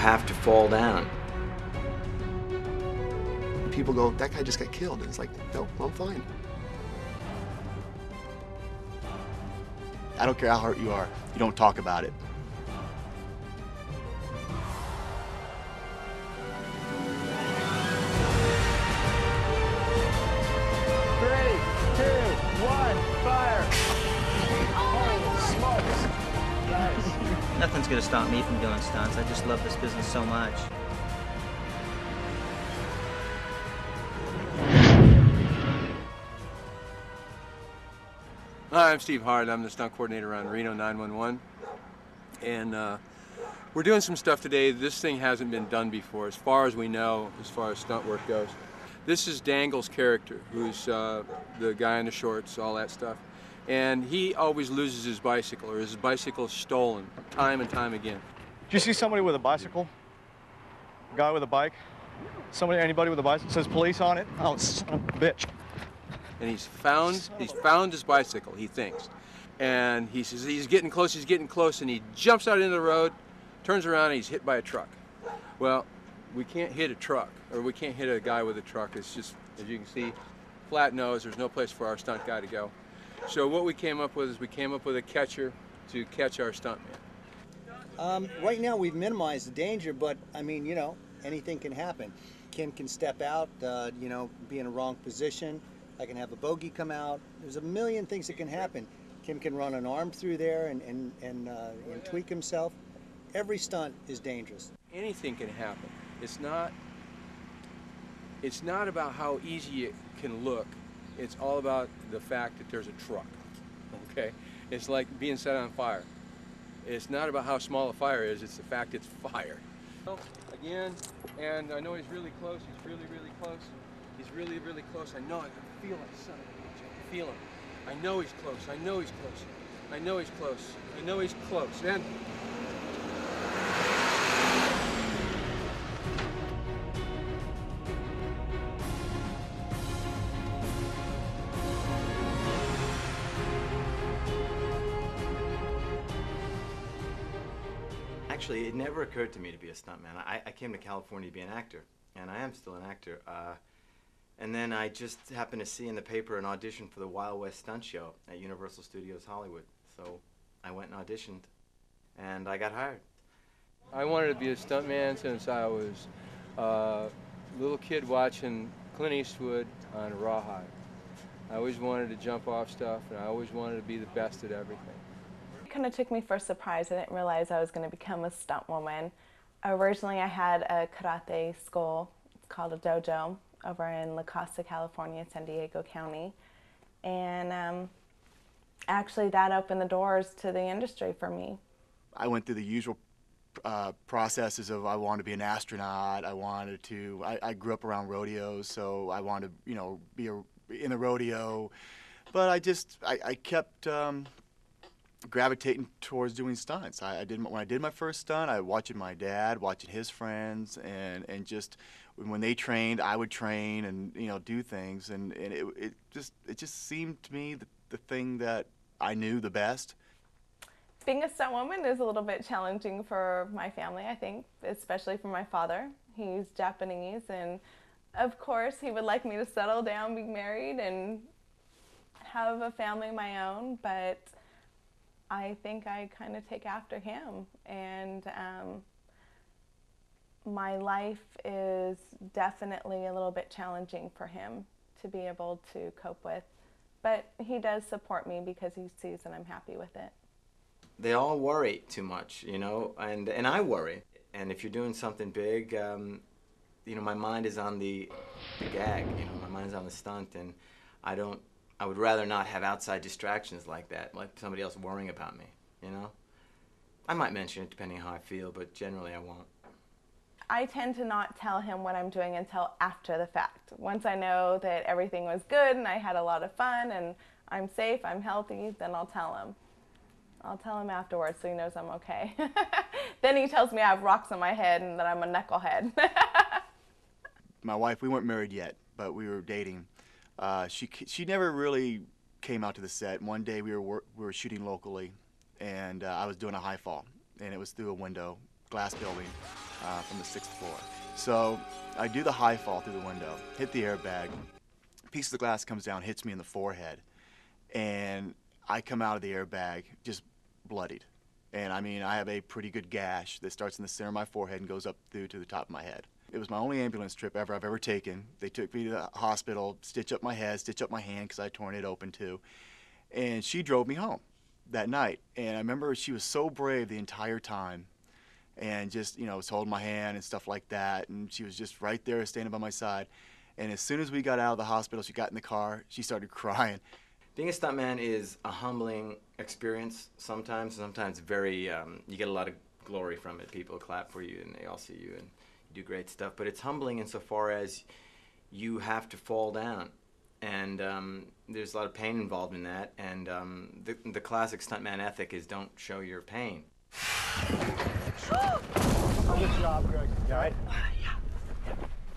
have to fall down. People go, that guy just got killed. And it's like, no, I'm fine. I don't care how hurt you are. You don't talk about it. Nothing's going to stop me from doing stunts. I just love this business so much. Hi, I'm Steve Hart. I'm the stunt coordinator on Reno 911. And we're doing some stuff today. This thing hasn't been done before, as far as we know, as far as stunt work goes. This is Dangle's character, who's the guy in the shorts, all that stuff. And he always loses his bicycle, or his bicycle's stolen, time and time again. Did you see somebody with a bicycle? A guy with a bike? Anybody with a bicycle? It says police on it? Oh, son of a bitch. And he's found his bicycle, he thinks. And he says he's getting close, and he jumps out into the road, turns around, and he's hit by a truck. Well, we can't hit a truck, or we can't hit a guy with a truck. It's just, as you can see, flat nose. There's no place for our stunt guy to go. So what we came up with is we came up with a catcher to catch our stuntman. Right now we've minimized the danger, but I mean, you know, anything can happen. Kim can step out, you know, be in a wrong position. I can have a bogey come out. There's a million things that can happen. Kim can run an arm through there and tweak himself. Every stunt is dangerous. Anything can happen. It's not about how easy it can look. It's all about the fact that there's a truck, okay? It's like being set on fire. It's not about how small a fire is, it's the fact it's fire. Well, again, and I know he's really close, he's really, really close. He's really, really close. I know, I can feel it, son of a bitch, I can feel him. I know he's close, I know he's close. I know he's close, I know he's close. And Actually, it never occurred to me to be a stuntman. I came to California to be an actor, and I am still an actor. And then I just happened to see in the paper an audition for the Wild West Stunt Show at Universal Studios Hollywood. So I went and auditioned, and I got hired. I wanted to be a stuntman since I was a little kid watching Clint Eastwood on Rawhide. I always wanted to jump off stuff, and I always wanted to be the best at everything. It kind of took me for a surprise. I didn't realize I was going to become a stunt woman. Originally, I had a karate school. It's called a dojo over in La Costa, California, San Diego County. And actually, that opened the doors to the industry for me. I went through the usual processes of I wanted to be an astronaut. I grew up around rodeos, so I wanted to, you know, be in the rodeo. But I kept gravitating towards doing stunts. When I did my first stunt, I watching my dad, watching his friends, and just when they trained, I would train and, you know, do things, and it just seemed to me the thing that I knew the best. Being a stunt woman is a little bit challenging for my family, I think, especially for my father. He's Japanese, and of course he would like me to settle down, be married, and have a family of my own, but I think I kind of take after him, and my life is definitely a little bit challenging for him to be able to cope with, but he does support me because he sees that I'm happy with it. They all worry too much, you know, and I worry. And if you're doing something big, you know, my mind is on the gag, you know, my mind's on the stunt, and I would rather not have outside distractions like that, like somebody else worrying about me, you know? I might mention it depending on how I feel, but generally I won't. I tend to not tell him what I'm doing until after the fact. Once I know that everything was good and I had a lot of fun and I'm safe, I'm healthy, then I'll tell him. I'll tell him afterwards so he knows I'm okay. Then he tells me I have rocks on my head and that I'm a knucklehead. My wife, we weren't married yet, but we were dating. She never really came out to the set. One day we were shooting locally, and I was doing a high fall, and it was through a window, glass building. from the 6th floor. So I do the high fall through the window, hit the airbag, a piece of the glass comes down, hits me in the forehead, and I come out of the airbag just bloodied. And I mean, I have a pretty good gash that starts in the center of my forehead and goes up through to the top of my head. It was my only ambulance trip I've ever taken. They took me to the hospital, stitch up my head, stitch up my hand because I had torn it open too. And she drove me home that night. And I remember she was so brave the entire time and just, you know, was holding my hand and stuff like that. And she was just right there standing by my side. And as soon as we got out of the hospital, she got in the car, she started crying. Being a stuntman is a humbling experience sometimes. Sometimes very, you get a lot of glory from it. People clap for you and they all see you and you do great stuff. But it's humbling insofar as you have to fall down. And there's a lot of pain involved in that. And the classic stuntman ethic is don't show your pain. Good job, Greg. You all right? Yeah.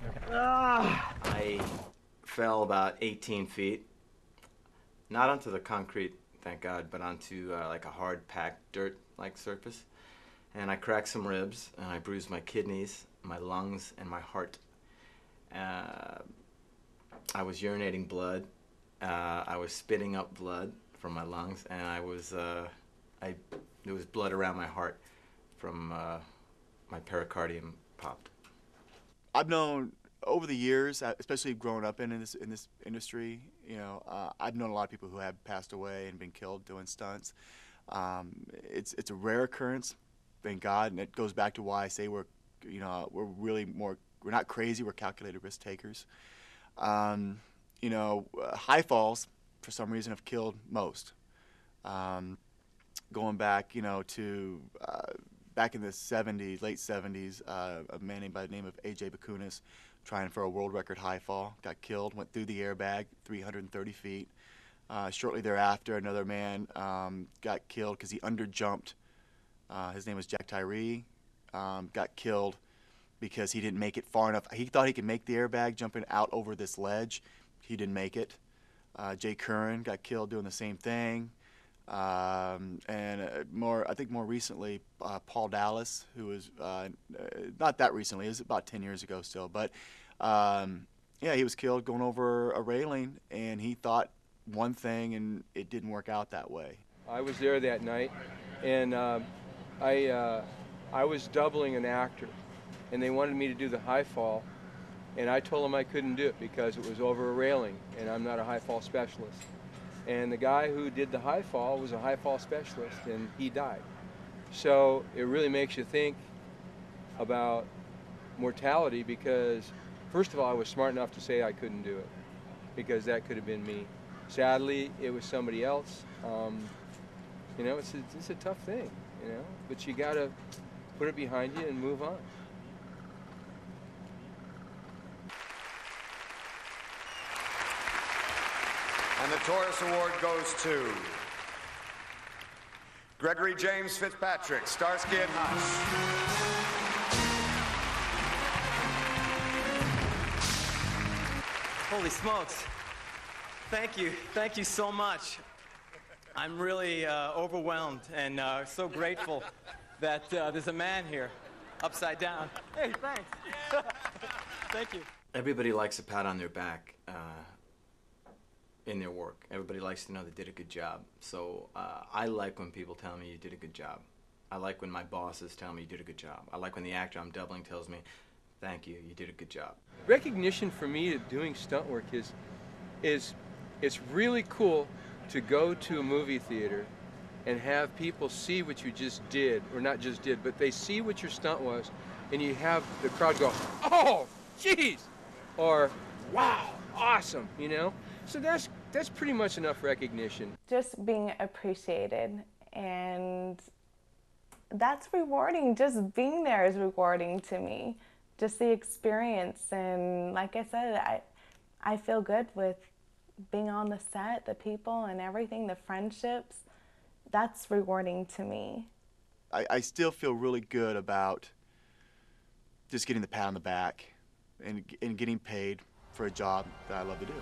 Okay. I fell about 18 feet. Not onto the concrete, thank God, but onto like a hard packed dirt-like surface. And I cracked some ribs, and I bruised my kidneys, my lungs, and my heart. I was urinating blood. I was spitting up blood from my lungs, and there was blood around my heart from my pericardium popped. I've known over the years, especially growing up in this industry, you know, I've known a lot of people who have passed away and been killed doing stunts. It's a rare occurrence, thank God, and it goes back to why I say we're not crazy, we're calculated risk takers. You know, high falls for some reason have killed most. Going back, you know, to back in the 70s, late 70s, a man by the name of A.J. Bakunis, trying for a world record high fall, got killed, went through the airbag, 330 feet. Shortly thereafter, another man got killed because he underjumped. His name was Jack Tyree, got killed because he didn't make it far enough. He thought he could make the airbag jumping out over this ledge. He didn't make it. Jay Curran got killed doing the same thing. And I think more recently, Paul Dallas, who was not that recently, it was about 10 years ago still, but yeah, he was killed going over a railing, and he thought one thing, and it didn't work out that way. I was there that night, and I was doubling an actor, and they wanted me to do the high fall, and I told them I couldn't do it because it was over a railing, and I'm not a high fall specialist. And the guy who did the high fall was a high fall specialist, and he died. So it really makes you think about mortality because, first of all, I was smart enough to say I couldn't do it because that could have been me. Sadly, it was somebody else. You know, it's a tough thing, you know, but you got to put it behind you and move on. And the Taurus Award goes to Gregory James Fitzpatrick, Starsky and Hutch. Holy smokes. Thank you so much. I'm really overwhelmed and so grateful that there's a man here, upside down. Hey, thanks. Thank you. Everybody likes a pat on their back in their work. Everybody likes to know they did a good job. So I like when people tell me you did a good job. I like when my bosses tell me you did a good job. I like when the actor I'm doubling tells me, thank you, you did a good job. Recognition for me of doing stunt work is it's really cool to go to a movie theater and have people see what you just did, or not just did, but they see what your stunt was, and you have the crowd go, oh, jeez, or wow, awesome, you know? So that's pretty much enough recognition. Just being appreciated, and that's rewarding. Just being there is rewarding to me. Just the experience, and like I said, I feel good with being on the set, the people and everything, the friendships. That's rewarding to me. I still feel really good about just getting the pat on the back and getting paid for a job that I love to do.